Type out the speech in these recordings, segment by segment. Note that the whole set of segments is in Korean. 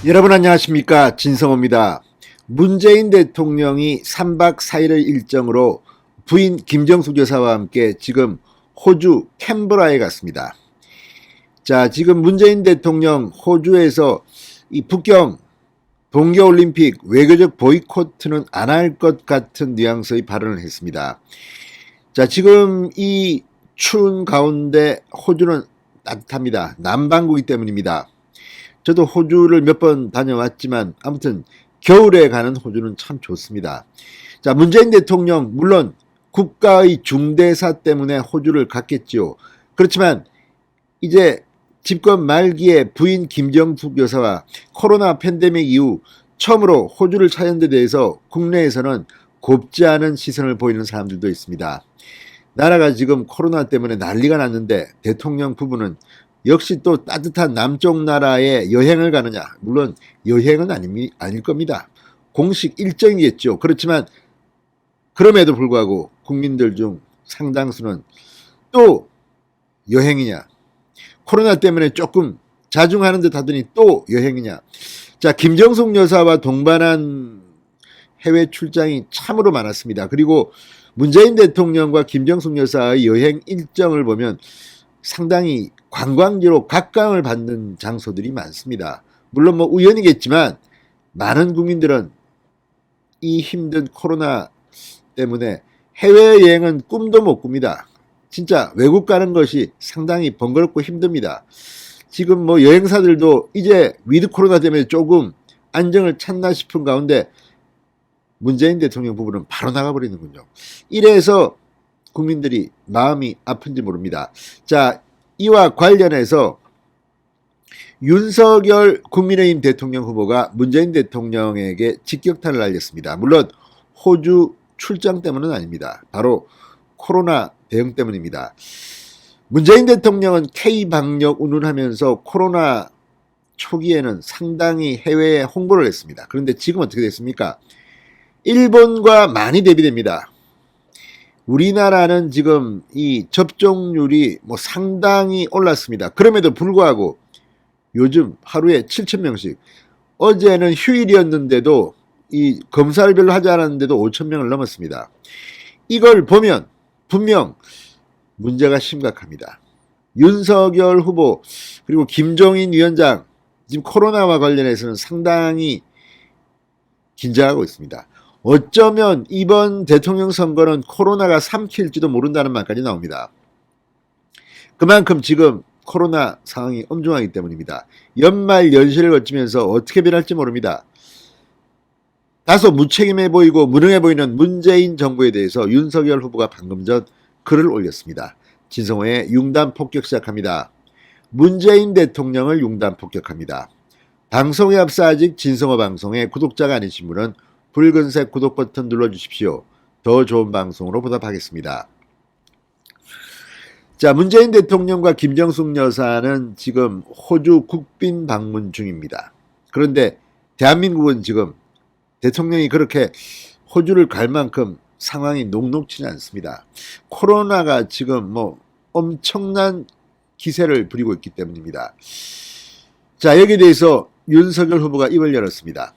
여러분 안녕하십니까, 진성호입니다. 문재인 대통령이 3박 4일의 일정으로 부인 김정숙 여사와 함께 지금 호주 캔버라에 갔습니다. 자, 지금 문재인 대통령 호주에서 이 북경 동계올림픽 외교적 보이콧은 안 할 것 같은 뉘앙스의 발언을 했습니다. 자, 지금 이 추운 가운데 호주는 따뜻합니다. 남반구이기 때문입니다. 저도 호주를 몇 번 다녀왔지만 아무튼 겨울에 가는 호주는 참 좋습니다. 자, 문재인 대통령 물론 국가의 중대사 때문에 호주를 갔겠지요. 그렇지만 이제 집권 말기에 부인 김정숙 여사와 코로나 팬데믹 이후 처음으로 호주를 찾은 데 대해서 국내에서는 곱지 않은 시선을 보이는 사람들도 있습니다. 나라가 지금 코로나 때문에 난리가 났는데 대통령 부부는 역시 또 따뜻한 남쪽 나라에 여행을 가느냐? 물론 여행은 아닐 겁니다. 공식 일정이겠죠. 그렇지만 그럼에도 불구하고 국민들 중 상당수는 또 여행이냐? 코로나 때문에 조금 자중하는 듯 하더니 또 여행이냐? 자, 김정숙 여사와 동반한 해외 출장이 참으로 많았습니다. 그리고 문재인 대통령과 김정숙 여사의 여행 일정을 보면 상당히 관광지로 각광을 받는 장소들이 많습니다. 물론 뭐 우연이겠지만 많은 국민들은 이 힘든 코로나 때문에 해외여행은 꿈도 못 꿉니다. 진짜 외국 가는 것이 상당히 번거롭고 힘듭니다. 지금 뭐 여행사들도 이제 위드 코로나 때문에 조금 안정을 찾나 싶은 가운데 문재인 대통령 부부는 바로 나가버리는군요. 이래서 국민들이 마음이 아픈지 모릅니다. 자, 이와 관련해서 윤석열 국민의힘 대통령 후보가 문재인 대통령에게 직격탄을 날렸습니다. 물론 호주 출장 때문은 아닙니다. 바로 코로나 대응 때문입니다. 문재인 대통령은 K-방역 운운하면서 코로나 초기에는 상당히 해외에 홍보를 했습니다. 그런데 지금 어떻게 됐습니까? 일본과 많이 대비됩니다. 우리나라는 지금 이 접종률이 뭐 상당히 올랐습니다. 그럼에도 불구하고 요즘 하루에 7,000명씩, 어제는 휴일이었는데도 이 검사를 별로 하지 않았는데도 5,000명을 넘었습니다. 이걸 보면 분명 문제가 심각합니다. 윤석열 후보 그리고 김종인 위원장 지금 코로나와 관련해서는 상당히 긴장하고 있습니다. 어쩌면 이번 대통령 선거는 코로나가 삼킬지도 모른다는 말까지 나옵니다. 그만큼 지금 코로나 상황이 엄중하기 때문입니다. 연말 연시를 거치면서 어떻게 변할지 모릅니다. 다소 무책임해 보이고 무능해 보이는 문재인 정부에 대해서 윤석열 후보가 방금 전 글을 올렸습니다. 진성호의 융단 폭격 시작합니다. 문재인 대통령을 융단 폭격합니다. 방송에 앞서 아직 진성호 방송의 구독자가 아니신 분은 붉은색 구독 버튼 눌러주십시오. 더 좋은 방송으로 보답하겠습니다. 자, 문재인 대통령과 김정숙 여사는 지금 호주 국빈 방문 중입니다. 그런데 대한민국은 지금 대통령이 그렇게 호주를 갈 만큼 상황이 녹록지는 않습니다. 코로나가 지금 뭐 엄청난 기세를 부리고 있기 때문입니다. 자, 여기에 대해서 윤석열 후보가 입을 열었습니다.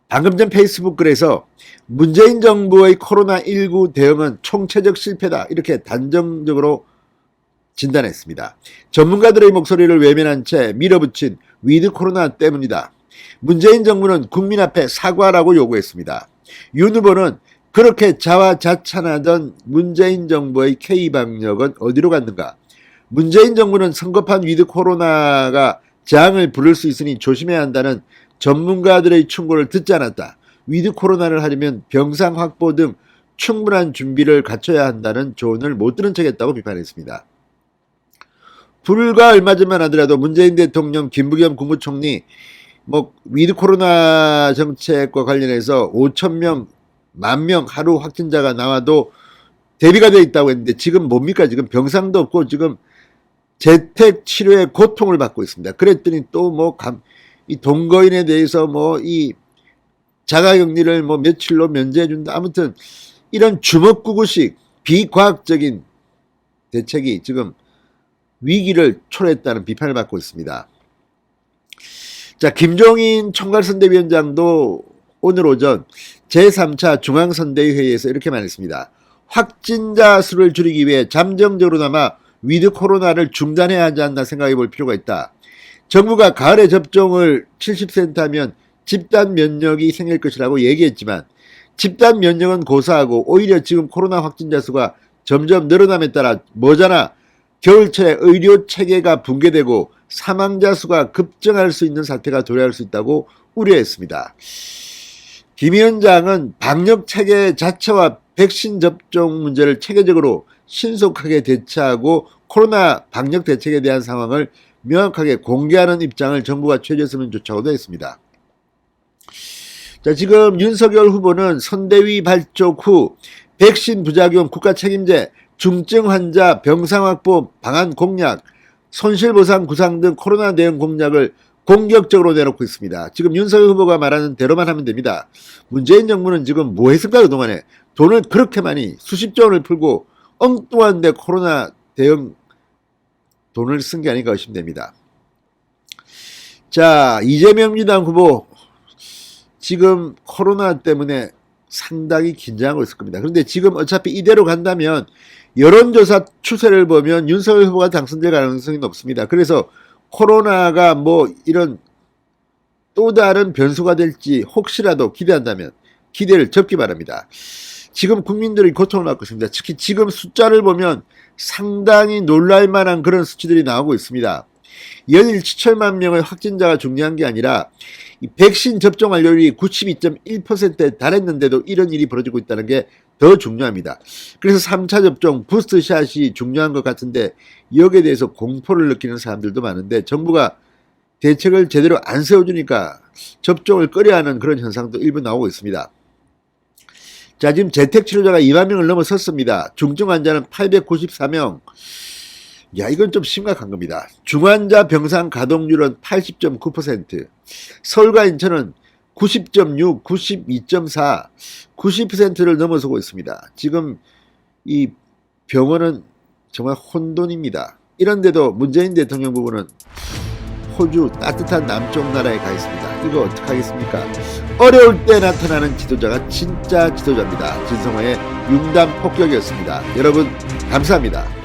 방금 전 페이스북 글에서 문재인 정부의 코로나19 대응은 총체적 실패다, 이렇게 단정적으로 진단했습니다. 전문가들의 목소리를 외면한 채 밀어붙인 위드 코로나 때문이다. 문재인 정부는 국민 앞에 사과라고 요구했습니다. 윤 후보는 그렇게 자화자찬하던 문재인 정부의 K방역은 어디로 갔는가? 문재인 정부는 성급한 위드 코로나가 재앙을 부를 수 있으니 조심해야 한다는 전문가들의 충고를 듣지 않았다. 위드 코로나를 하려면 병상 확보 등 충분한 준비를 갖춰야 한다는 조언을 못 들은 척했다고 비판했습니다. 불과 얼마 전만 하더라도 문재인 대통령, 김부겸 국무총리 뭐 위드 코로나 정책과 관련해서 5,000명, 10,000명 하루 확진자가 나와도 대비가 되어 있다고 했는데 지금 뭡니까? 지금 병상도 없고 지금 재택 치료에 고통을 받고 있습니다. 그랬더니 또 뭐 이 동거인에 대해서 뭐 이 자가격리를 뭐 며칠로 면제해준다. 아무튼 이런 주먹구구식 비과학적인 대책이 지금 위기를 초래했다는 비판을 받고 있습니다. 자, 김종인 총괄선대위원장도 오늘 오전 제3차 중앙선대위회의에서 이렇게 말했습니다. 확진자 수를 줄이기 위해 잠정적으로나마 위드 코로나를 중단해야 하지 않나 생각해 볼 필요가 있다. 정부가 가을에 접종을 70% 하면 집단 면역이 생길 것이라고 얘기했지만 집단 면역은 고사하고 오히려 지금 코로나 확진자 수가 점점 늘어남에 따라 머지않아 겨울철에 의료 체계가 붕괴되고 사망자 수가 급증할 수 있는 사태가 도래할 수 있다고 우려했습니다. 김 위원장은 방역 체계 자체와 백신 접종 문제를 체계적으로 신속하게 대처하고 코로나 방역 대책에 대한 상황을 명확하게 공개하는 입장을 정부가 취해줬으면 좋다고도 했습니다. 자, 지금 윤석열 후보는 선대위 발족 후 백신 부작용 국가 책임제, 중증 환자 병상 확보 방안 공약, 손실보상 구상 등 코로나 대응 공약을 공격적으로 내놓고 있습니다. 지금 윤석열 후보가 말하는 대로만 하면 됩니다. 문재인 정부는 지금 뭐 했을까 그동안에 돈을 그렇게 많이 수십조 원을 풀고 엉뚱한데 코로나 대응 돈을 쓴 게 아닌가 의심됩니다. 됩니다. 자, 이재명 민주당 후보 지금 코로나 때문에 상당히 긴장하고 있을 겁니다. 그런데 지금 어차피 이대로 간다면 여론조사 추세를 보면 윤석열 후보가 당선될 가능성이 높습니다. 그래서 코로나가 뭐 이런 또 다른 변수가 될지 혹시라도 기대한다면 기대를 접기 바랍니다. 지금 국민들이 고통을 받고 있습니다. 특히 지금 숫자를 보면 상당히 놀랄만한 그런 수치들이 나오고 있습니다. 연일 7천만 명의 확진자가 중요한 게 아니라 이 백신 접종 완료율이 92.1%에 달했는데도 이런 일이 벌어지고 있다는 게 더 중요합니다. 그래서 3차 접종 부스트샷이 중요한 것 같은데 여기에 대해서 공포를 느끼는 사람들도 많은데 정부가 대책을 제대로 안 세워주니까 접종을 꺼려하는 그런 현상도 일부 나오고 있습니다. 자, 지금 재택치료자가 2만 명을 넘어섰습니다. 중증 환자는 894명. 야, 이건 좀 심각한 겁니다. 중환자 병상 가동률은 80.9%, 서울과 인천은 90.6, 92.4, 90%를 넘어서고 있습니다. 지금 이 병원은 정말 혼돈입니다. 이런데도 문재인 대통령 부부는 호주 따뜻한 남쪽 나라에 가 있습니다. 이거 어떡하겠습니까? 어려울 때 나타나는 지도자가 진짜 지도자입니다. 진성호의 융단 폭격이었습니다. 여러분 감사합니다.